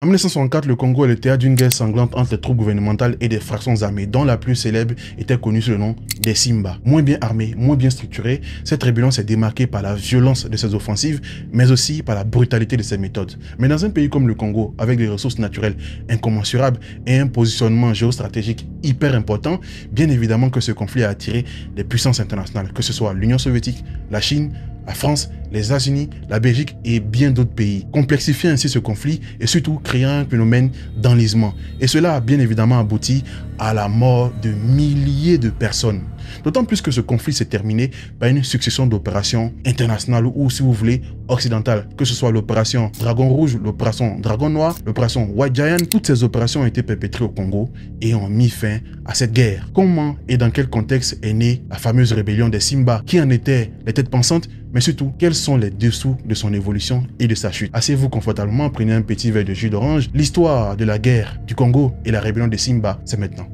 En 1964, le Congo est le théâtre d'une guerre sanglante entre les troupes gouvernementales et des fractions armées, dont la plus célèbre était connue sous le nom des Simba. Moins bien armée, moins bien structurée, cette rébellion s'est démarquée par la violence de ses offensives, mais aussi par la brutalité de ses méthodes. Mais dans un pays comme le Congo, avec des ressources naturelles incommensurables et un positionnement géostratégique hyper important, bien évidemment que ce conflit a attiré des puissances internationales, que ce soit l'Union soviétique, la Chine, la France, les États-Unis, la Belgique et bien d'autres pays, complexifiant ainsi ce conflit et surtout créant un phénomène d'enlisement. Et cela a bien évidemment abouti à la mort de milliers de personnes. D'autant plus que ce conflit s'est terminé par une succession d'opérations internationales ou, si vous voulez, occidentales, que ce soit l'opération Dragon Rouge, l'opération Dragon Noir, l'opération White Giant. Toutes ces opérations ont été perpétrées au Congo et ont mis fin à cette guerre. Comment et dans quel contexte est née la fameuse rébellion des Simba? Qui en étaient les têtes pensantes? Mais surtout, quels sont les dessous de son évolution et de sa chute? Asseyez-vous confortablement, prenez un petit verre de jus d'orange. L'histoire de la guerre du Congo et la rébellion des Simba, c'est maintenant.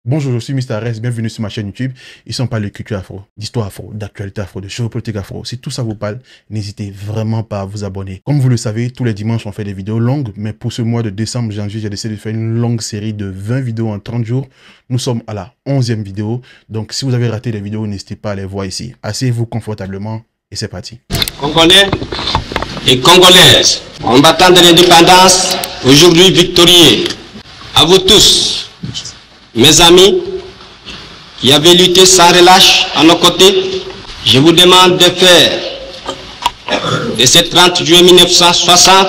Bonjour, je suis Mr. Rez, bienvenue sur ma chaîne YouTube. Ici on parle de culture afro, d'histoire afro, d'actualité afro, de géopolitique afro. Si tout ça vous parle, n'hésitez vraiment pas à vous abonner. Comme vous le savez, tous les dimanches on fait des vidéos longues, mais pour ce mois de décembre, janvier, j'ai décidé de faire une longue série de 20 vidéos en 30 jours. Nous sommes à la 11e vidéo, donc si vous avez raté les vidéos, n'hésitez pas à les voir ici. Asseyez-vous confortablement et c'est parti. Congolais et Congolaises, combattants de l'indépendance, aujourd'hui victorieux, à vous tous, mes amis qui avez lutté sans relâche à nos côtés, je vous demande de faire de ce 30 juillet 1960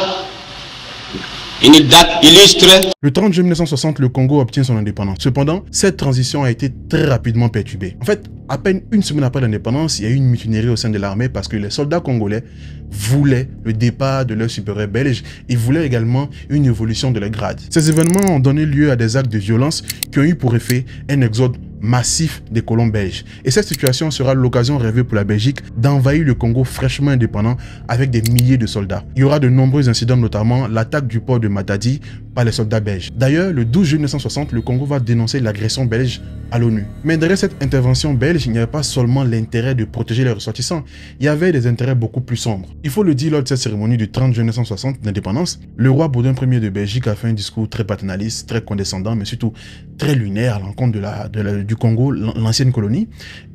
une date illustre. Le 30 juillet 1960, le Congo obtient son indépendance. Cependant, cette transition a été très rapidement perturbée. En fait, à peine une semaine après l'indépendance, il y a eu une mutinerie au sein de l'armée parce que les soldats congolais voulaient le départ de leurs supérieurs belges. Ils voulaient également une évolution de leur grade. Ces événements ont donné lieu à des actes de violence qui ont eu pour effet un exode massif des colons belges. Et cette situation sera l'occasion rêvée pour la Belgique d'envahir le Congo fraîchement indépendant avec des milliers de soldats. Il y aura de nombreux incidents, notamment l'attaque du port de Matadi par les soldats belges. D'ailleurs, le 12 juillet 1960, le Congo va dénoncer l'agression belge à l'ONU. Mais derrière cette intervention belge, il n'y avait pas seulement l'intérêt de protéger les ressortissants, il y avait des intérêts beaucoup plus sombres. Il faut le dire, lors de cette cérémonie du 30 juillet 1960 d'indépendance, le roi Baudouin Ier de Belgique a fait un discours très paternaliste, très condescendant, mais surtout très lunaire à l'encontre du Congo, l'ancienne colonie.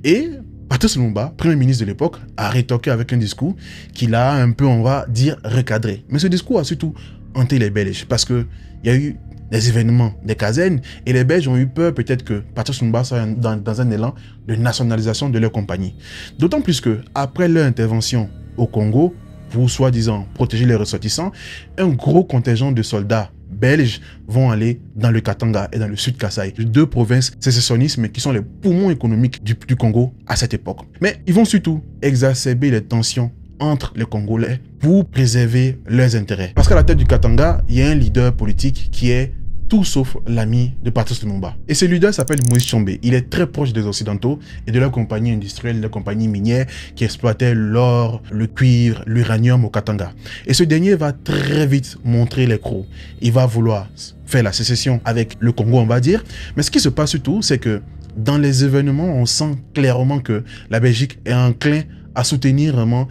Et Patrice Lumumba, premier ministre de l'époque, a rétorqué avec un discours qu'il a un peu, on va dire, recadré. Mais ce discours a surtout hanté les Belges parce qu'il y a eu des événements, des casernes, et les Belges ont eu peur peut-être que Patrice Lumumba soit dans un élan de nationalisation de leur compagnie. D'autant plus que après leur intervention au Congo, pour soi-disant protéger les ressortissants, un gros contingent de soldats belges vont aller dans le Katanga et dans le sud Kasaï, deux provinces sécessionnistes mais qui sont les poumons économiques du Congo à cette époque. Mais ils vont surtout exacerber les tensions entre les Congolais pour préserver leurs intérêts. Parce qu'à la tête du Katanga, il y a un leader politique qui est tout sauf l'ami de Patrice Lumumba. Et ce leader s'appelle Moïse Tshombe. Il est très proche des Occidentaux et de leur compagnie industrielle, de leur compagnie minière qui exploitait l'or, le cuivre, l'uranium au Katanga. Et ce dernier va très vite montrer les crocs. Il va vouloir faire la sécession avec le Congo, on va dire. Mais ce qui se passe surtout, c'est que dans les événements, on sent clairement que la Belgique est enclin à soutenir vraiment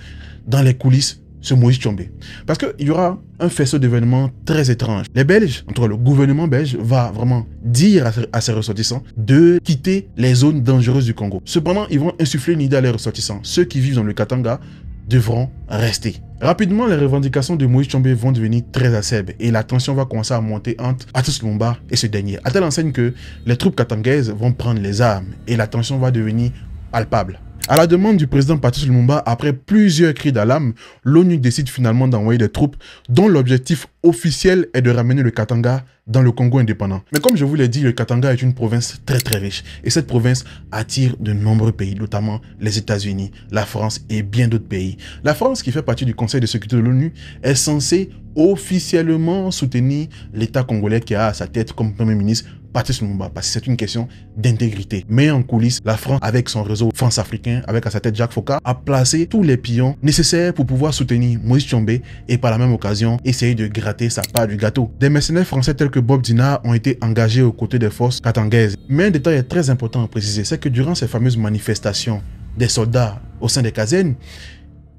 dans les coulisses ce Moïse Tshombe. Parce qu'il y aura un faisceau d'événements très étranges. Les Belges, en tout cas le gouvernement belge, va vraiment dire à ses ressortissants de quitter les zones dangereuses du Congo. Cependant, ils vont insuffler une idée à les ressortissants. Ceux qui vivent dans le Katanga devront rester. Rapidement, les revendications de Moïse Tshombe vont devenir très acerbes et la tension va commencer à monter entre Patrice Lumumba et ce dernier. À telle enseigne que les troupes katangaises vont prendre les armes et la tension va devenir palpable. À la demande du président Patrice Lumumba, après plusieurs cris d'alarme, l'ONU décide finalement d'envoyer des troupes dont l'objectif officiel est de ramener le Katanga dans le Congo indépendant. Mais comme je vous l'ai dit, le Katanga est une province très riche et cette province attire de nombreux pays, notamment les États-Unis, la France et bien d'autres pays. La France, qui fait partie du Conseil de sécurité de l'ONU, est censée officiellement soutenir l'État congolais qui a à sa tête comme premier ministre Patrice Lumumba, parce que c'est une question d'intégrité. Mais en coulisses, la France, avec son réseau France-Africain, avec à sa tête Jacques Foccart, a placé tous les pions nécessaires pour pouvoir soutenir Moïse Tshombe et par la même occasion, essayer de gratter sa part du gâteau. Des mercenaires français tels que Bob Dinard ont été engagés aux côtés des forces katangaises. Mais un détail est très important à préciser, c'est que durant ces fameuses manifestations des soldats au sein des casernes,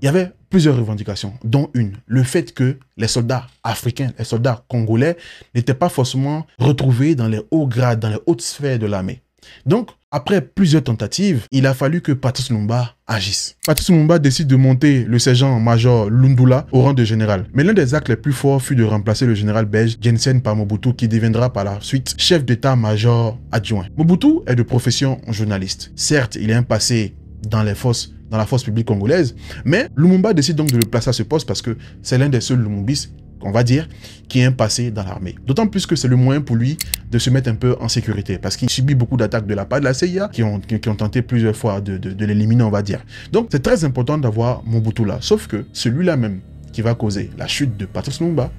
il y avait plusieurs revendications, dont une, le fait que les soldats africains, les soldats congolais n'étaient pas forcément retrouvés dans les hauts grades, dans les hautes sphères de l'armée. Donc, après plusieurs tentatives, il a fallu que Patrice Lumumba agisse. Patrice Lumumba décide de monter le sergent-major Lundula au rang de général. Mais l'un des actes les plus forts fut de remplacer le général belge Jensen par Mobutu, qui deviendra par la suite chef d'état-major adjoint. Mobutu est de profession journaliste. Certes, il a un passé dans la force publique congolaise, mais Lumumba décide donc de le placer à ce poste parce que c'est l'un des seuls Lumumbistes, on va dire, qui a un passé dans l'armée. D'autant plus que c'est le moyen pour lui de se mettre un peu en sécurité, parce qu'il subit beaucoup d'attaques de la part de la CIA, qui ont tenté plusieurs fois de l'éliminer, on va dire. Donc c'est très important d'avoir Mobutu là, sauf que celui-là même qui va causer la chute de Patrice Lumumba,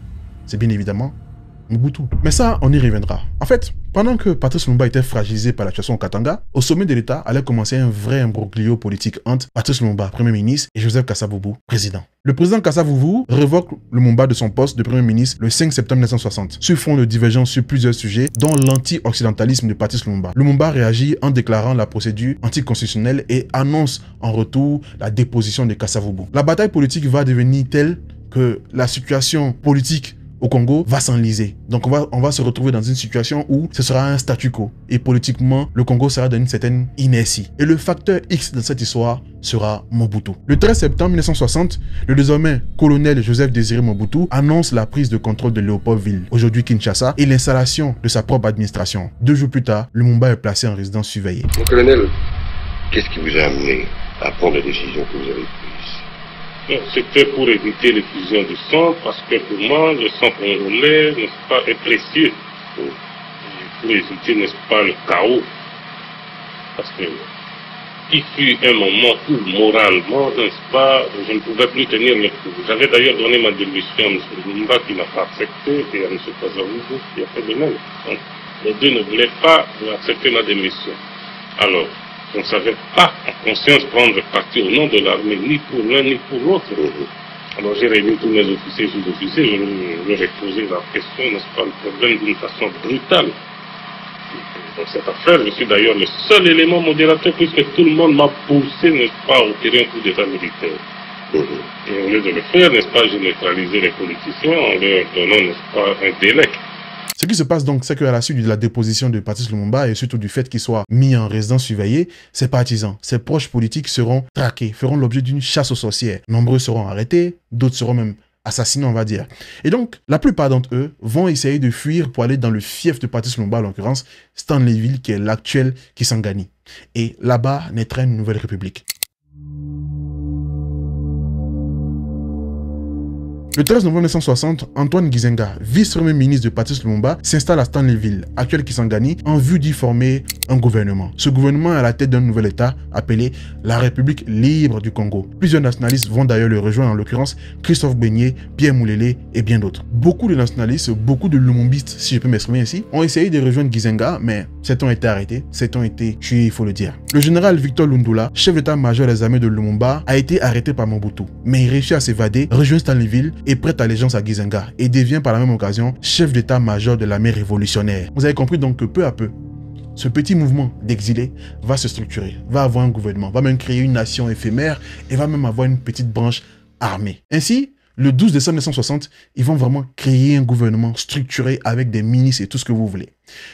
c'est bien évidemment Mobutu. Mais ça, on y reviendra. En fait, pendant que Patrice Lumumba était fragilisé par la situation au Katanga, au sommet de l'État allait commencer un vrai imbroglio politique entre Patrice Lumumba, Premier ministre, et Joseph Kasavubu, président. Le président Kasavubu révoque Lumumba de son poste de Premier ministre le 5 septembre 1960, sur fond de divergence sur plusieurs sujets, dont l'anti-occidentalisme de Patrice Lumumba. Lumumba réagit en déclarant la procédure anticonstitutionnelle et annonce en retour la déposition de Kasavubu. La bataille politique va devenir telle que la situation politique au Congo va s'enliser. Donc on va se retrouver dans une situation où ce sera un statu quo. Et politiquement, le Congo sera dans une certaine inertie. Et le facteur X de cette histoire sera Mobutu. Le 13 septembre 1960, le désormais colonel Joseph Désiré Mobutu annonce la prise de contrôle de Léopoldville, aujourd'hui Kinshasa, et l'installation de sa propre administration. 2 jours plus tard, Lumumba est placé en résidence surveillée. Mon colonel, qu'est-ce qui vous a amené à prendre la décision que vous avez prise? C'était pour éviter l'effusion du sang, parce que pour moi, le sang congolais, n'est-ce pas, est précieux. Pour éviter, n'est-ce pas, le chaos. Parce que il fut un moment où, moralement, n'est-ce pas, je ne pouvais plus tenir le coup. J'avais d'ailleurs donné ma démission à M. Lumumba, qui n'a pas accepté, et à M. Kasavubu, qui a fait de même. Donc, les deux ne voulaient pas accepter ma démission. Alors, on ne savait pas en conscience prendre parti au nom de l'armée, ni pour l'un ni pour l'autre. Alors j'ai réuni tous mes officiers et sous-officiers, je leur ai posé la question, n'est-ce pas, le problème d'une façon brutale. Dans cette affaire, je suis d'ailleurs le seul élément modérateur, puisque tout le monde m'a poussé, n'est-ce pas, à opérer un coup d'état militaire. Et au lieu de le faire, n'est-ce pas, j'ai neutralisé les politiciens en leur donnant, n'est-ce pas, un délai. Ce qui se passe donc, c'est qu'à la suite de la déposition de Patrice Lumumba et surtout du fait qu'il soit mis en résidence surveillée, ses partisans, ses proches politiques seront traqués, feront l'objet d'une chasse aux sorcières. Nombreux seront arrêtés, d'autres seront même assassinés, on va dire. Et donc, la plupart d'entre eux vont essayer de fuir pour aller dans le fief de Patrice Lumumba, en l'occurrence Stanleyville, qui est l'actuel Kisangani. Et là-bas naîtra une nouvelle république. Le 13 novembre 1960, Antoine Gizenga, vice-premier ministre de Patrice Lumumba, s'installe à Stanleyville, actuel Kisangani, en vue d'y former un gouvernement. Ce gouvernement est à la tête d'un nouvel État appelé la République libre du Congo. Plusieurs nationalistes vont d'ailleurs le rejoindre, en l'occurrence Christophe Beignet, Pierre Moulélé et bien d'autres. Beaucoup de nationalistes, beaucoup de lumumbistes, si je peux m'exprimer ainsi, ont essayé de rejoindre Gizenga, mais certains ont été arrêtés, certains ont été tués, il faut le dire. Le général Victor Lundula, chef d'état-major des armées de Lumumba, a été arrêté par Mobutu, mais il réussit à s'évader, rejoint Stanleyville et prête allégeance à Gizenga et devient par la même occasion chef d'état-major de l'armée révolutionnaire. Vous avez compris donc que peu à peu, ce petit mouvement d'exilés va se structurer, va avoir un gouvernement, va même créer une nation éphémère et va même avoir une petite branche armée. Ainsi, le 12 décembre 1960, ils vont vraiment créer un gouvernement structuré avec des ministres et tout ce que vous voulez.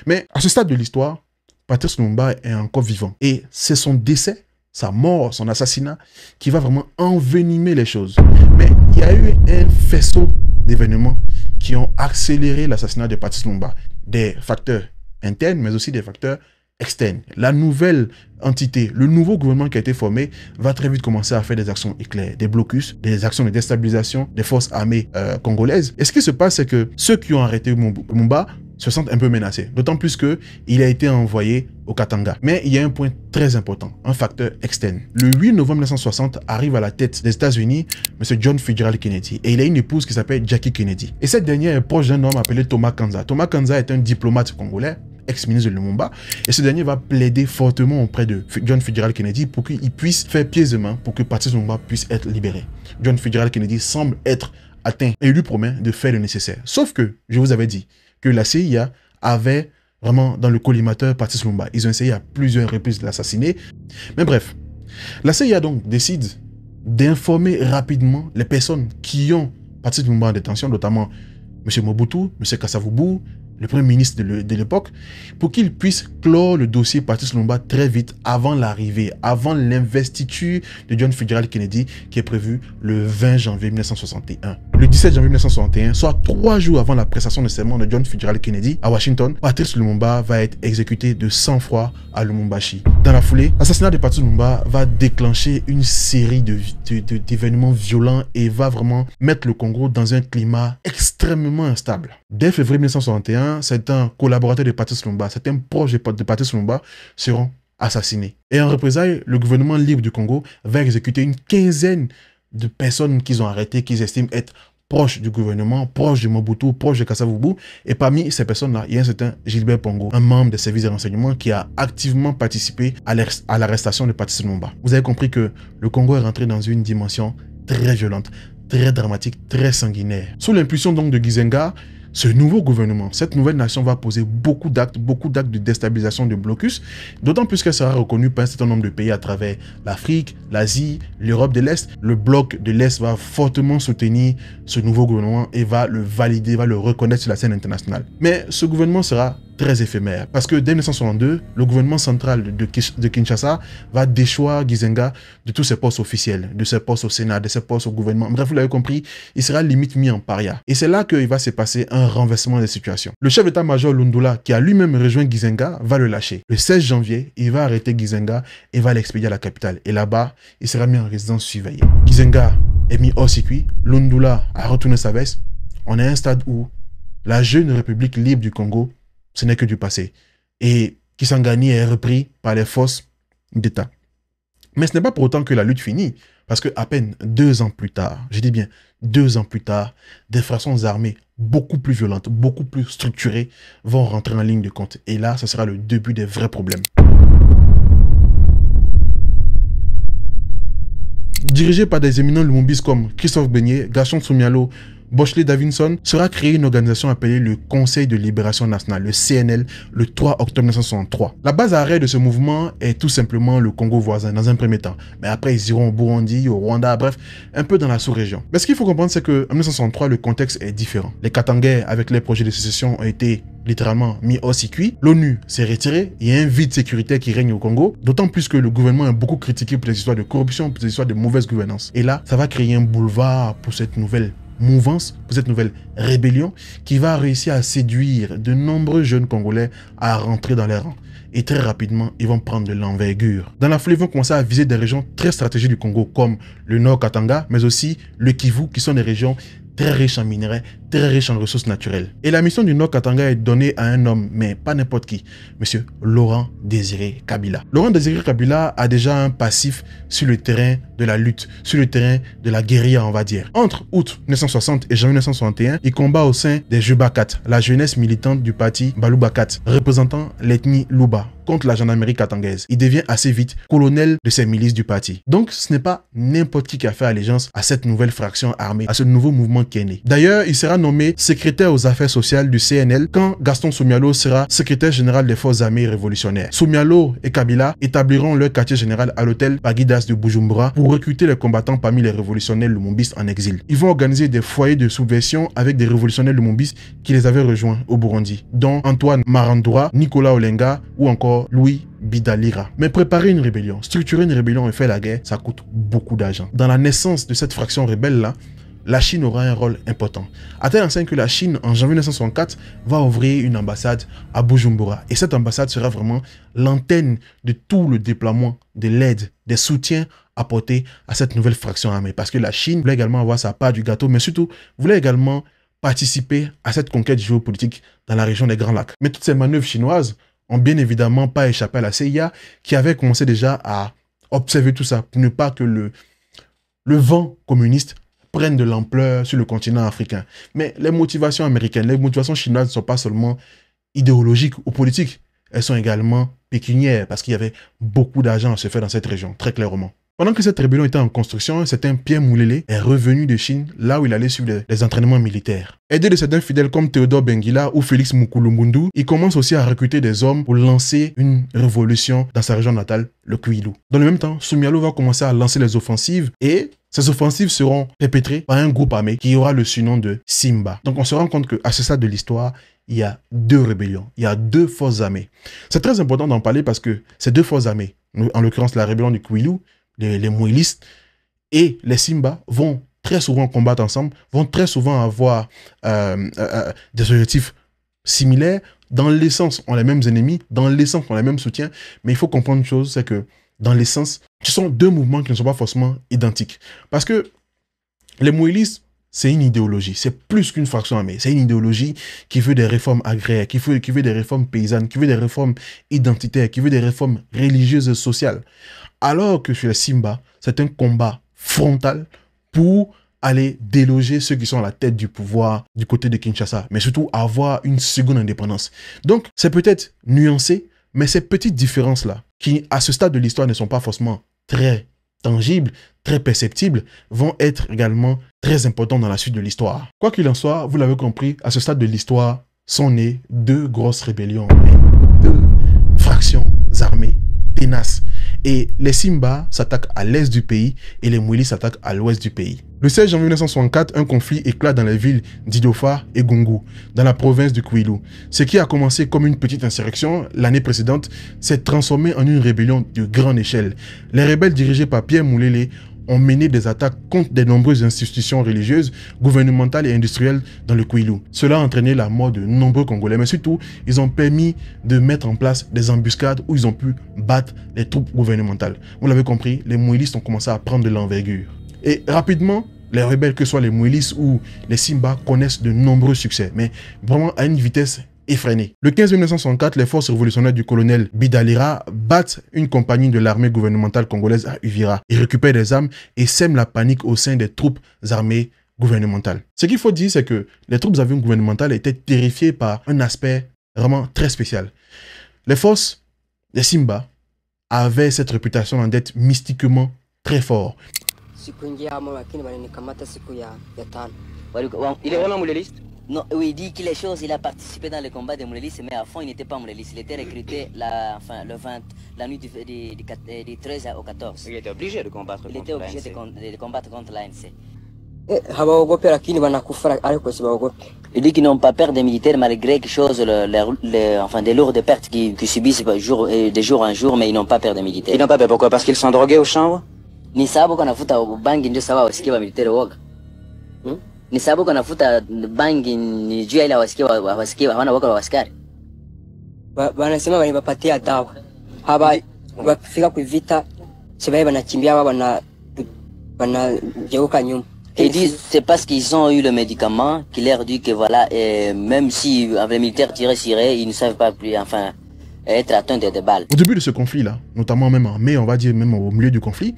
Mais à ce stade de l'histoire, Patrice Lumumba est encore vivant et c'est son décès, sa mort, son assassinat qui va vraiment envenimer les choses. Mais il y a eu un faisceau d'événements qui ont accéléré l'assassinat de Patrice Lumumba. Des facteurs internes, mais aussi des facteurs externes. La nouvelle entité, le nouveau gouvernement qui a été formé, va très vite commencer à faire des actions éclairs, des blocus, des actions de déstabilisation des forces armées congolaises. Et ce qui se passe, c'est que ceux qui ont arrêté Lumumba se sentent un peu menacés, d'autant plus qu'il a été envoyé au Katanga. Mais il y a un point très important, un facteur externe. Le 8 novembre 1960 arrive à la tête des États-Unis M. John Fitzgerald Kennedy et il a une épouse qui s'appelle Jackie Kennedy. Et cette dernière est proche d'un homme appelé Thomas Kanza. Thomas Kanza est un diplomate congolais, ex-ministre de Lumumba, et ce dernier va plaider fortement auprès de John Fitzgerald Kennedy pour qu'il puisse faire pied et main pour que Patrice Lumumba puisse être libéré. John Fitzgerald Kennedy semble être atteint et lui promet de faire le nécessaire. Sauf que, je vous avais dit, que la CIA avait vraiment dans le collimateur Patrice Lumumba. Ils ont essayé à plusieurs reprises de l'assassiner. Mais bref, la CIA donc décide d'informer rapidement les personnes qui ont Patrice Lumumba en détention, notamment M. Mobutu, M. Kasavubu, le premier ministre de l'époque, pour qu'il puisse clore le dossier Patrice Lumumba très vite avant l'arrivée, avant l'investiture de John Fitzgerald Kennedy qui est prévu le 20 janvier 1961. Le 17 janvier 1961, soit 3 jours avant la prestation de serment de John Fitzgerald Kennedy à Washington, Patrice Lumumba va être exécuté de sang-froid à Lubumbashi. Dans la foulée, l'assassinat de Patrice Lumumba va déclencher une série d'événements violents et va vraiment mettre le Congo dans un climat extrêmement instable. Dès février 1961, certains collaborateurs de Patrice Lumumba, certains proches de Patrice Lumumba seront assassinés. Et en représailles, le gouvernement libre du Congo va exécuter une quinzaine de personnes qu'ils ont arrêtées, qu'ils estiment être proches du gouvernement, proches de Mobutu, proches de Kasavubu. Et parmi ces personnes-là, il y a un certain Gilbert Pongo, un membre des services de renseignement qui a activement participé à l'arrestation de Patrice Lumumba. Vous avez compris que le Congo est rentré dans une dimension très violente, très dramatique, très sanguinaire. Sous l'impulsion donc de Gizenga, ce nouveau gouvernement, cette nouvelle nation va poser beaucoup d'actes de déstabilisation de blocus, d'autant plus qu'elle sera reconnue par un certain nombre de pays à travers l'Afrique, l'Asie, l'Europe de l'Est. Le bloc de l'Est va fortement soutenir ce nouveau gouvernement et va le valider, va le reconnaître sur la scène internationale. Mais ce gouvernement sera très éphémère parce que dès 1962, le gouvernement central de Kinshasa va déchoir Gizenga de tous ses postes officiels, de ses postes au Sénat, de ses postes au gouvernement. Bref, vous l'avez compris, il sera limite mis en paria. Et c'est là qu'il va se passer un renversement des situations. Le chef d'état-major Lundula, qui a lui-même rejoint Gizenga, va le lâcher. Le 16 janvier, il va arrêter Gizenga et va l'expédier à la capitale. Et là-bas, il sera mis en résidence surveillée. Gizenga est mis hors circuit. Lundula a retourné sa veste. On est à un stade où la jeune République libre du Congo, ce n'est que du passé. Et Kisangani est repris par les forces d'État. Mais ce n'est pas pour autant que la lutte finit. Parce que à peine 2 ans plus tard, je dis bien 2 ans plus tard, des fractions armées beaucoup plus violentes, beaucoup plus structurées vont rentrer en ligne de compte. Et là, ce sera le début des vrais problèmes. Dirigé par des éminents lumumbistes comme Christophe Beignet, Gaston Soumialo, Boshley Davidson, sera créée une organisation appelée le Conseil de Libération Nationale, le CNL, le 3 octobre 1963. La base arrêt de ce mouvement est tout simplement le Congo voisin, dans un premier temps. Mais après, ils iront au Burundi, au Rwanda, bref, un peu dans la sous-région. Mais ce qu'il faut comprendre, c'est qu'en 1963, le contexte est différent. Les Katangais, avec les projets de sécession, ont été littéralement mis hors circuit. L'ONU s'est retirée. Il y a un vide sécuritaire qui règne au Congo. D'autant plus que le gouvernement est beaucoup critiqué pour les histoires de corruption, pour les histoires de mauvaise gouvernance. Et là, ça va créer un boulevard pour cette nouvelle mouvance, pour cette nouvelle rébellion qui va réussir à séduire de nombreux jeunes Congolais à rentrer dans les rangs. Et très rapidement, ils vont prendre de l'envergure. Dans la foulée, ils vont commencer à viser des régions très stratégiques du Congo, comme le Nord Katanga, mais aussi le Kivu, qui sont des régions très riches en minerais, très riches en ressources naturelles. Et la mission du Nord Katanga est donnée à un homme, mais pas n'importe qui, monsieur Laurent Désiré Kabila. Laurent Désiré Kabila a déjà un passif sur le terrain de la lutte, sur le terrain de la guérilla, on va dire. Entre août 1960 et janvier 1961, il combat au sein des Jubakat, la jeunesse militante du parti Balubakat, représentant l'ethnie Luba, contre la gendarmerie katangaise. Il devient assez vite colonel de ces milices du parti. Donc, ce n'est pas n'importe qui a fait allégeance à cette nouvelle fraction armée, à ce nouveau mouvement qui est né. D'ailleurs, il sera nommé secrétaire aux affaires sociales du CNL quand Gaston Soumialo sera secrétaire général des forces armées révolutionnaires. Soumialo et Kabila établiront leur quartier général à l'hôtel Bagidas de Bujumbura pour recruter les combattants parmi les révolutionnaires lumumbistes en exil. Ils vont organiser des foyers de subversion avec des révolutionnaires lumumbistes qui les avaient rejoints au Burundi, dont Antoine Marandura, Nicolas Olenga ou encore Louis Bidalira. Mais préparer une rébellion, structurer une rébellion et faire la guerre, ça coûte beaucoup d'argent. Dans la naissance de cette fraction rebelle-là, la Chine aura un rôle important. À tel enseigne que la Chine, en janvier 1964, va ouvrir une ambassade à Bujumbura. Et cette ambassade sera vraiment l'antenne de tout le déploiement de l'aide, des soutiens apportés à cette nouvelle fraction armée. Parce que la Chine voulait également avoir sa part du gâteau, mais surtout voulait également participer à cette conquête géopolitique dans la région des Grands Lacs. Mais toutes ces manœuvres chinoises ont bien évidemment pas échappé à la CIA qui avait commencé déjà à observer tout ça pour ne pas que le vent communiste prenne de l'ampleur sur le continent africain. Mais les motivations américaines, les motivations chinoises ne sont pas seulement idéologiques ou politiques, elles sont également pécuniaires parce qu'il y avait beaucoup d'argent à se faire dans cette région, très clairement. Pendant que cette rébellion était en construction, un certain Pierre Moulélé est revenu de Chine, là où il allait suivre les entraînements militaires. Aidé de certains fidèles comme Théodore Benguila ou Félix Mukulumbundu, il commence aussi à recruter des hommes pour lancer une révolution dans sa région natale, le Kwilu. Dans le même temps, Soumialou va commencer à lancer les offensives et ces offensives seront perpétrées par un groupe armé qui aura le surnom de Simba. Donc on se rend compte qu'à ce stade de l'histoire, il y a deux rébellions, il y a deux forces armées. C'est très important d'en parler parce que ces deux forces armées, en l'occurrence la rébellion du Kwilu, les Mouélistes et les Simba vont très souvent combattre ensemble, vont très souvent avoir des objectifs similaires. Dans l'essence, ont les mêmes ennemis, dans l'essence, ont les mêmes soutiens. Mais il faut comprendre une chose, c'est que dans l'essence, ce sont deux mouvements qui ne sont pas forcément identiques. Parce que les Mouélistes, c'est une idéologie, c'est plus qu'une fraction armée. C'est une idéologie qui veut des réformes agraires, qui veut des réformes paysannes, qui veut des réformes identitaires, qui veut des réformes religieuses et sociales. Alors que chez les Simba, c'est un combat frontal pour aller déloger ceux qui sont à la tête du pouvoir du côté de Kinshasa, mais surtout avoir une seconde indépendance. Donc, c'est peut-être nuancé, mais ces petites différences-là, qui à ce stade de l'histoire ne sont pas forcément très tangibles, très perceptibles, vont être également très importantes dans la suite de l'histoire. Quoi qu'il en soit, vous l'avez compris, à ce stade de l'histoire, sont nées deux grosses rébellions armées, deux fractions armées ténaces. Et les Simba s'attaquent à l'est du pays et les Mouélis s'attaquent à l'ouest du pays. Le 16 janvier 1964, un conflit éclate dans les villes d'Idofa et Gungu, dans la province du Kwilu. Ce qui a commencé comme une petite insurrection l'année précédente s'est transformé en une rébellion de grande échelle. Les rebelles dirigés par Pierre Moulélé ont mené des attaques contre de nombreuses institutions religieuses, gouvernementales et industrielles dans le Kwilu. Cela a entraîné la mort de nombreux Congolais, mais surtout, ils ont permis de mettre en place des embuscades où ils ont pu battre les troupes gouvernementales. Vous l'avez compris, les Mouélistes ont commencé à prendre de l'envergure. Et rapidement, les rebelles, que ce soit les Mouélistes ou les Simba, connaissent de nombreux succès, mais vraiment à une vitesse effrénée. Le 15 mai 1964, les forces révolutionnaires du colonel Bidalira battent une compagnie de l'armée gouvernementale congolaise à Uvira. Ils récupèrent des armes et sèment la panique au sein des troupes armées gouvernementales. Ce qu'il faut dire, c'est que les troupes armées gouvernementales étaient terrifiées par un aspect vraiment très spécial. Les forces des Simba avaient cette réputation d'être mystiquement très forts. Il est vraiment mouléliste? Non, oui, il dit qu'il est chose, il a participé dans les combats des Moulélistes, mais à fond, il n'était pas Mouléliste. Il était recruté la nuit du 13 au 14. Il était obligé de combattre contre l'ANC. Il était obligé de combattre contre l'ANC. Il dit qu'ils n'ont pas peur des militaires malgré quelque chose, des lourdes pertes qu'ils subissent de jour en jour, mais ils n'ont pas peur des militaires. Ils n'ont pas peur, pourquoi? Parce qu'ils sont drogués aux chambres? Ni sababu kanafuta bangi ndio sawa wasikie wa militaire woga. Ni sababu kanafuta bangi ni juu ile wasikie hawana woga wa askari. Wanasema walipatia dawa. Haba wakifika kwa vita sababu wanakimbia wanageuka nyuma. Ils disent c'est parce qu'ils ont eu le médicament qui leur dit que voilà, même si les militaires tiraient sur eux, ils ne savent pas plus, être atteints de balles. Au début de ce conflit-là, notamment même en mai, on va dire même au milieu du conflit,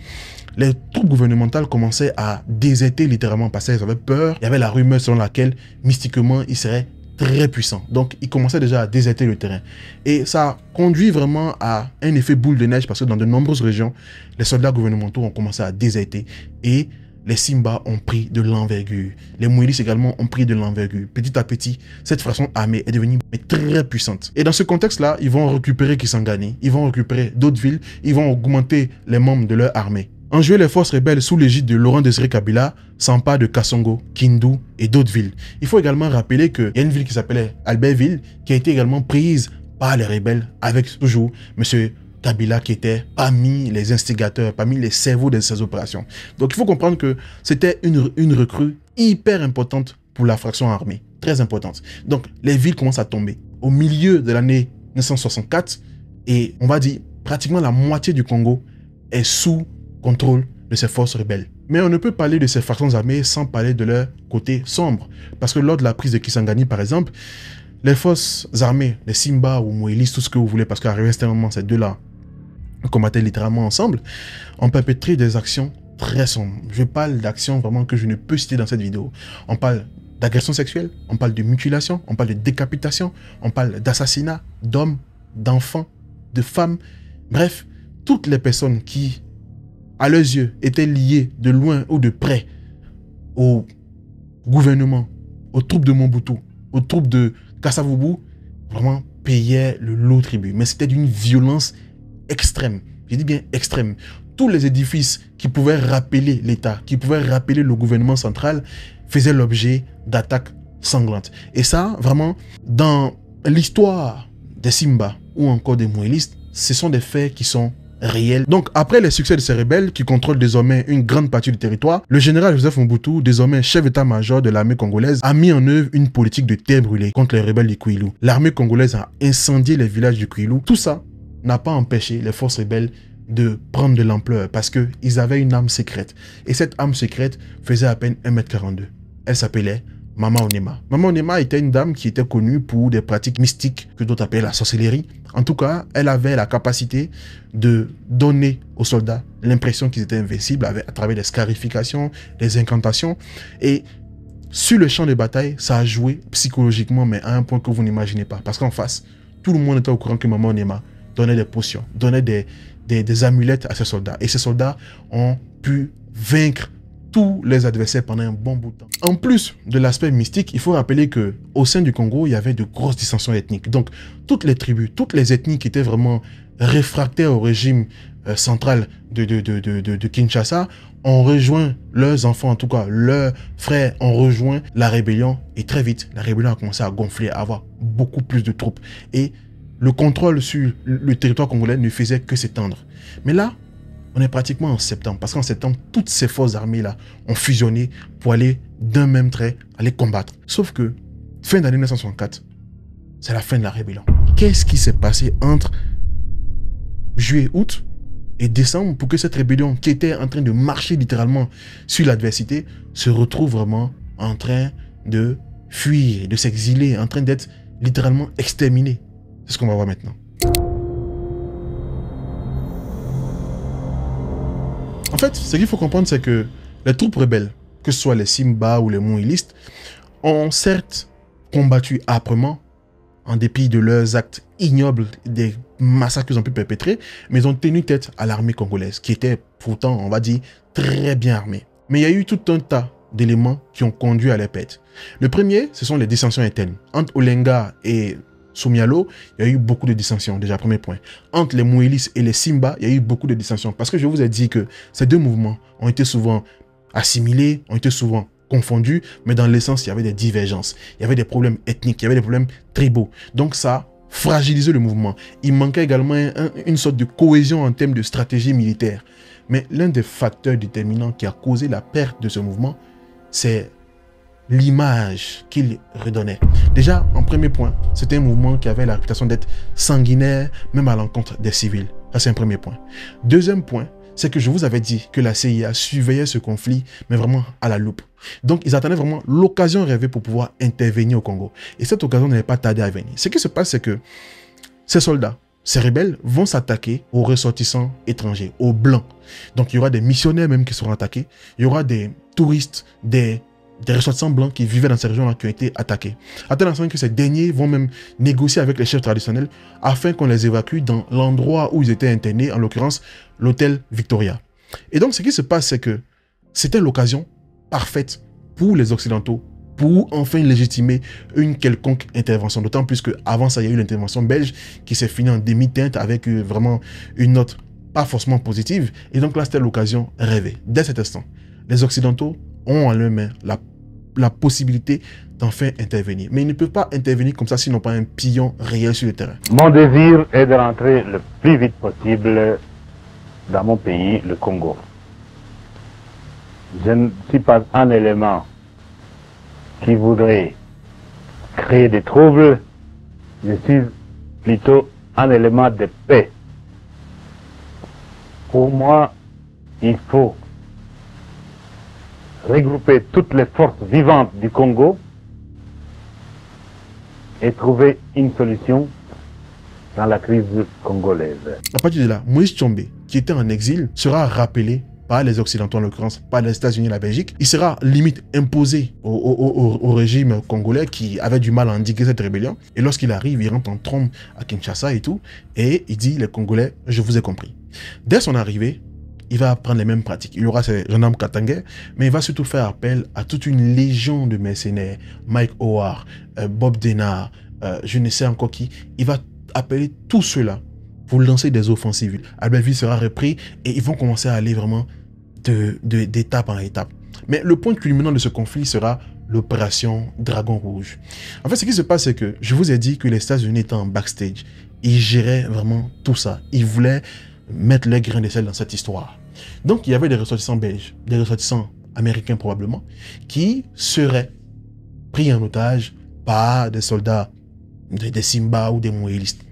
les troupes gouvernementales commençaient à déserter littéralement parce qu'elles avaient peur. Il y avait la rumeur selon laquelle, mystiquement, ils seraient très puissants. Donc, ils commençaient déjà à déserter le terrain. Et ça conduit vraiment à un effet boule de neige parce que dans de nombreuses régions, les soldats gouvernementaux ont commencé à déserter et les Simba ont pris de l'envergure. Les Mouélis également ont pris de l'envergure. Petit à petit, cette fraction armée est devenue très puissante. Et dans ce contexte-là, ils vont récupérer Kisangani, ils vont récupérer d'autres villes, ils vont augmenter les membres de leur armée. En juillet, les forces rebelles sous l'égide de Laurent Désiré Kabila s'emparent de Kassongo, Kindu et d'autres villes. Il faut également rappeler qu'il y a une ville qui s'appelait Albertville qui a été également prise par les rebelles avec toujours M. Kabila qui était parmi les instigateurs, parmi les cerveaux de ces opérations. Donc il faut comprendre que c'était une recrue hyper importante pour la fraction armée, très importante. Donc les villes commencent à tomber. Au milieu de l'année 1964, et on va dire pratiquement la moitié du Congo est sous contrôle de ces forces rebelles. Mais on ne peut parler de ces fractions armées sans parler de leur côté sombre. Parce que lors de la prise de Kisangani, par exemple, les forces armées, les Simba ou Mouélis, tout ce que vous voulez, parce qu'à un moment, ces deux-là combattaient littéralement ensemble, ont perpétré des actions très sombres. Je parle d'actions vraiment que je ne peux citer dans cette vidéo. On parle d'agression sexuelle, on parle de mutilation, on parle de décapitation, on parle d'assassinat d'hommes, d'enfants, de femmes. Bref, toutes les personnes qui à leurs yeux, étaient liés de loin ou de près au gouvernement, aux troupes de Mobutu, aux troupes de Kasavubu, vraiment payaient le lourd tribut. Mais c'était d'une violence extrême. Je dis bien extrême. Tous les édifices qui pouvaient rappeler l'État, qui pouvaient rappeler le gouvernement central, faisaient l'objet d'attaques sanglantes. Et ça, vraiment, dans l'histoire des Simba ou encore des Mouélistes, ce sont des faits qui sont réels. Donc, après les succès de ces rebelles qui contrôlent désormais une grande partie du territoire, le général Joseph Mobutu, désormais chef d'état-major de l'armée congolaise, a mis en œuvre une politique de terre brûlée contre les rebelles du Kwilu. L'armée congolaise a incendié les villages du Kwilu. Tout ça n'a pas empêché les forces rebelles de prendre de l'ampleur parce qu'ils avaient une âme secrète. Et cette âme secrète faisait à peine 1m42. Elle s'appelait Mama Onema. Mama Onema était une dame qui était connue pour des pratiques mystiques que d'autres appellent la sorcellerie. En tout cas, elle avait la capacité de donner aux soldats l'impression qu'ils étaient invincibles à travers des scarifications, des incantations. Et sur le champ de bataille, ça a joué psychologiquement, mais à un point que vous n'imaginez pas. Parce qu'en face, tout le monde était au courant que Mama Onema donnait des potions, donnait des amulettes à ces soldats. Et ces soldats ont pu vaincre tous les adversaires pendant un bon bout de temps. En plus de l'aspect mystique, il faut rappeler que au sein du Congo, il y avait de grosses dissensions ethniques. Donc, toutes les tribus, toutes les ethnies qui étaient vraiment réfractaires au régime central de Kinshasa ont rejoint leurs enfants, en tout cas leurs frères ont rejoint la rébellion. Et très vite, la rébellion a commencé à gonfler, à avoir beaucoup plus de troupes. Et le contrôle sur le territoire congolais ne faisait que s'étendre. Mais là, on est pratiquement en septembre, parce qu'en septembre, toutes ces forces armées-là ont fusionné pour aller d'un même trait, aller combattre. Sauf que, fin d'année 1964, c'est la fin de la rébellion. Qu'est-ce qui s'est passé entre juillet, août et décembre pour que cette rébellion, qui était en train de marcher littéralement sur l'adversité, se retrouve vraiment en train de fuir, de s'exiler, en train d'être littéralement exterminée? C'est ce qu'on va voir maintenant. En fait, ce qu'il faut comprendre, c'est que les troupes rebelles, que ce soit les Simba ou les Mouélistes, ont certes combattu âprement, en dépit de leurs actes ignobles, des massacres qu'ils ont pu perpétrer, mais ils ont tenu tête à l'armée congolaise, qui était pourtant, on va dire, très bien armée. Mais il y a eu tout un tas d'éléments qui ont conduit à la pète. Le premier, ce sont les dissensions internes. Entre Olenga et Soumialo, il y a eu beaucoup de dissensions, déjà, premier point. Entre les Mouélis et les Simba, il y a eu beaucoup de dissensions. Parce que je vous ai dit que ces deux mouvements ont été souvent assimilés, ont été souvent confondus, mais dans l'essence, il y avait des divergences. Il y avait des problèmes ethniques, il y avait des problèmes tribaux. Donc ça fragilisait le mouvement. Il manquait également une sorte de cohésion en termes de stratégie militaire. Mais l'un des facteurs déterminants qui a causé la perte de ce mouvement, c'est l'image qu'il redonnait. Déjà, en premier point, c'était un mouvement qui avait la réputation d'être sanguinaire, même à l'encontre des civils. Ça, c'est un premier point. Deuxième point, c'est que je vous avais dit que la CIA surveillait ce conflit, mais vraiment à la loupe. Donc, ils attendaient vraiment l'occasion rêvée pour pouvoir intervenir au Congo. Et cette occasion n'avait pas tardé à venir. Ce qui se passe, c'est que ces soldats, ces rebelles vont s'attaquer aux ressortissants étrangers, aux blancs. Donc, il y aura des missionnaires même qui seront attaqués. Il y aura des touristes, des ressortissants blancs qui vivaient dans ces régions-là qui ont été attaqués. À tel point que ces derniers vont même négocier avec les chefs traditionnels afin qu'on les évacue dans l'endroit où ils étaient internés, en l'occurrence l'hôtel Victoria. Et donc ce qui se passe, c'est que c'était l'occasion parfaite pour les Occidentaux pour enfin légitimer une quelconque intervention. D'autant plus qu'avant ça, il y a eu l'intervention belge qui s'est finie en demi-teinte avec vraiment une note pas forcément positive. Et donc là, c'était l'occasion rêvée. Dès cet instant, les Occidentaux ont en leur main la possibilité d'enfin intervenir. Mais ils ne peuvent pas intervenir comme ça s'ils n'ont pas un pion réel sur le terrain. Mon désir est de rentrer le plus vite possible dans mon pays, le Congo. Je ne suis pas un élément qui voudrait créer des troubles. Je suis plutôt un élément de paix. Pour moi, il faut regrouper toutes les forces vivantes du Congo et trouver une solution dans la crise congolaise. À partir de là, Moïse Tshombe, qui était en exil, sera rappelé par les Occidentaux, en l'occurrence par les États-Unis et la Belgique. Il sera limite imposé au régime congolais qui avait du mal à endiguer cette rébellion. Et lorsqu'il arrive, il rentre en trombe à Kinshasa et tout. Et il dit, les Congolais, je vous ai compris. Dès son arrivée, il va prendre les mêmes pratiques. Il aura ses gendarmes katangais, mais il va surtout faire appel à toute une légion de mercenaires. Mike Howard, Bob Denard, je ne sais encore qui. Il va appeler tous ceux-là pour lancer des offensives. Albertville sera repris et ils vont commencer à aller vraiment d'étape en étape. Mais le point culminant de ce conflit sera l'opération Dragon Rouge. En fait, ce qui se passe, c'est que je vous ai dit que les États-Unis étaient en backstage. Ils géraient vraiment tout ça. Ils voulaient mettre les grains de sel dans cette histoire. Donc, il y avait des ressortissants belges, des ressortissants américains probablement, qui seraient pris en otage par des soldats, des Simba ou des Moélistes.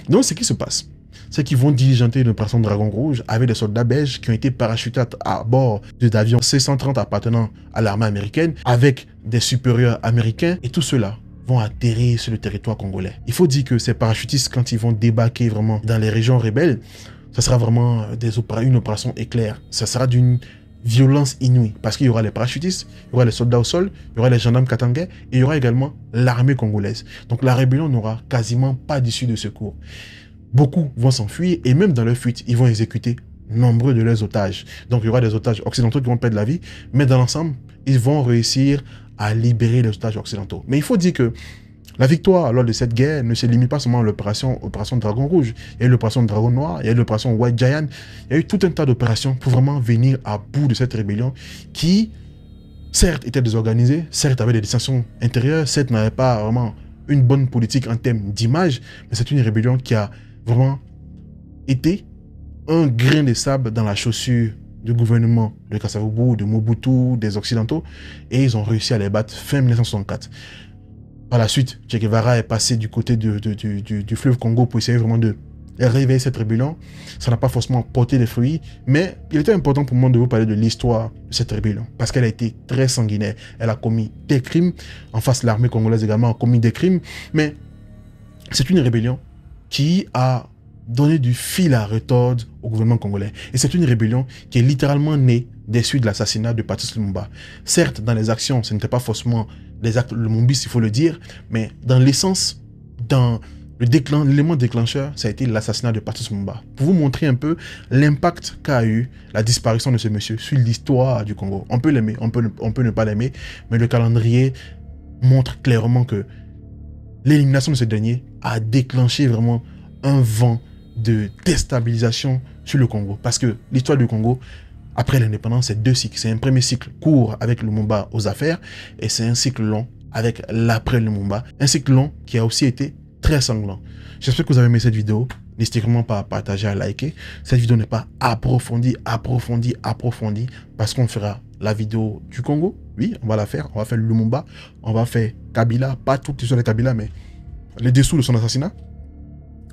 Donc, ce qui se passe, c'est qu'ils vont diligenter une opération Dragon Rouge avec des soldats belges qui ont été parachutés à bord d'avions C-130 appartenant à l'armée américaine avec des supérieurs américains, et tout cela vont atterrir sur le territoire congolais. Il faut dire que ces parachutistes, quand ils vont débarquer vraiment dans les régions rebelles, ça sera vraiment une opération éclair. Ça sera d'une violence inouïe parce qu'il y aura les parachutistes, il y aura les soldats au sol, il y aura les gendarmes katangais et il y aura également l'armée congolaise. Donc la rébellion n'aura quasiment pas d'issue de secours. Beaucoup vont s'enfuir et même dans leur fuite, ils vont exécuter nombreux de leurs otages. Donc il y aura des otages occidentaux qui vont perdre la vie, mais dans l'ensemble, ils vont réussir à libérer les otages occidentaux. Mais il faut dire que la victoire lors de cette guerre ne se limite pas seulement à l'opération Dragon Rouge. Il y a eu l'opération Dragon Noir, il y a eu l'opération White Giant, il y a eu tout un tas d'opérations pour vraiment venir à bout de cette rébellion qui, certes, était désorganisée, certes, avait des dissensions intérieures, certes, n'avait pas vraiment une bonne politique en termes d'image, mais c'est une rébellion qui a vraiment été un grain de sable dans la chaussure du gouvernement de Kasavubu, de Mobutu, des Occidentaux, et ils ont réussi à les battre fin 1964. Par la suite, Che Guevara est passé du côté du fleuve Congo pour essayer vraiment de réveiller cette rébellion. Ça n'a pas forcément porté des fruits, mais il était important pour moi de vous parler de l'histoire de cette rébellion, parce qu'elle a été très sanguinaire. Elle a commis des crimes, en face l'armée congolaise également a commis des crimes, mais c'est une rébellion qui a donné du fil à retordre au gouvernement congolais. Et c'est une rébellion qui est littéralement née des suites de l'assassinat de Patrice Lumumba. Certes, dans les actions, ce n'était pas forcément des actes lumumbistes, il faut le dire, mais dans l'essence, dans l'élément déclencheur, ça a été l'assassinat de Patrice Lumumba. Pour vous montrer un peu l'impact qu'a eu la disparition de ce monsieur sur l'histoire du Congo. On peut l'aimer, on peut ne pas l'aimer, mais le calendrier montre clairement que l'élimination de ce dernier a déclenché vraiment un vent de déstabilisation sur le Congo. Parce que l'histoire du Congo, après l'indépendance, c'est deux cycles. C'est un premier cycle court avec Lumumba aux affaires et c'est un cycle long avec l'après Lumumba. Un cycle long qui a aussi été très sanglant. J'espère que vous avez aimé cette vidéo. N'hésitez vraiment pas à partager, à liker. Cette vidéo n'est pas approfondie parce qu'on fera la vidéo du Congo. Oui, on va la faire. On va faire Lumumba. On va faire Kabila. Pas toute l'histoire de Kabila, mais les dessous de son assassinat.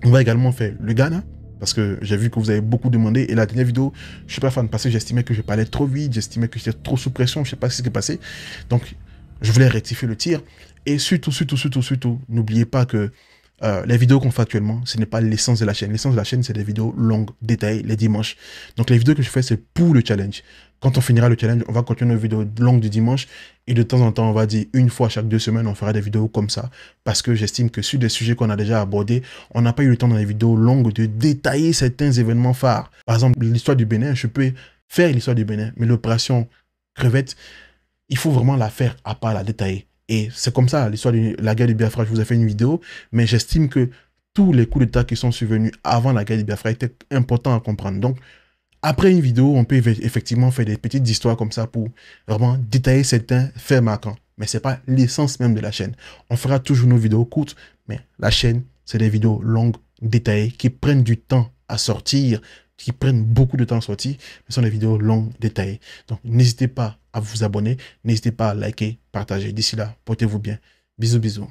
On va également faire le Ghana, parce que j'ai vu que vous avez beaucoup demandé. Et la dernière vidéo, je ne suis pas fan parce que j'estimais que je parlais trop vite, j'estimais que j'étais trop sous pression, je ne sais pas ce qui s'est passé. Donc, je voulais rectifier le tir. Et surtout, n'oubliez pas que les vidéos qu'on fait actuellement, ce n'est pas l'essence de la chaîne. L'essence de la chaîne, c'est des vidéos longues, détaillées, les dimanches. Donc, les vidéos que je fais, c'est pour le challenge. Quand on finira le challenge, on va continuer nos vidéos longues du dimanche. Et de temps en temps, on va dire une fois chaque 2 semaines, on fera des vidéos comme ça. Parce que j'estime que sur des sujets qu'on a déjà abordés, on n'a pas eu le temps dans les vidéos longues de détailler certains événements phares. Par exemple, l'histoire du Bénin, je peux faire l'histoire du Bénin. Mais l'opération Crevette, il faut vraiment la faire à part, la détailler. Et c'est comme ça, l'histoire de la guerre du Biafra, je vous ai fait une vidéo. Mais j'estime que tous les coups d'État qui sont survenus avant la guerre du Biafra étaient importants à comprendre. Donc, après une vidéo, on peut effectivement faire des petites histoires comme ça pour vraiment détailler certains faits marquants. Mais ce n'est pas l'essence même de la chaîne. On fera toujours nos vidéos courtes, mais la chaîne, c'est des vidéos longues, détaillées, qui prennent du temps à sortir, qui prennent beaucoup de temps à sortir, mais ce sont des vidéos longues, détaillées. Donc, n'hésitez pas à vous abonner, n'hésitez pas à liker, partager. D'ici là, portez-vous bien. Bisous, bisous.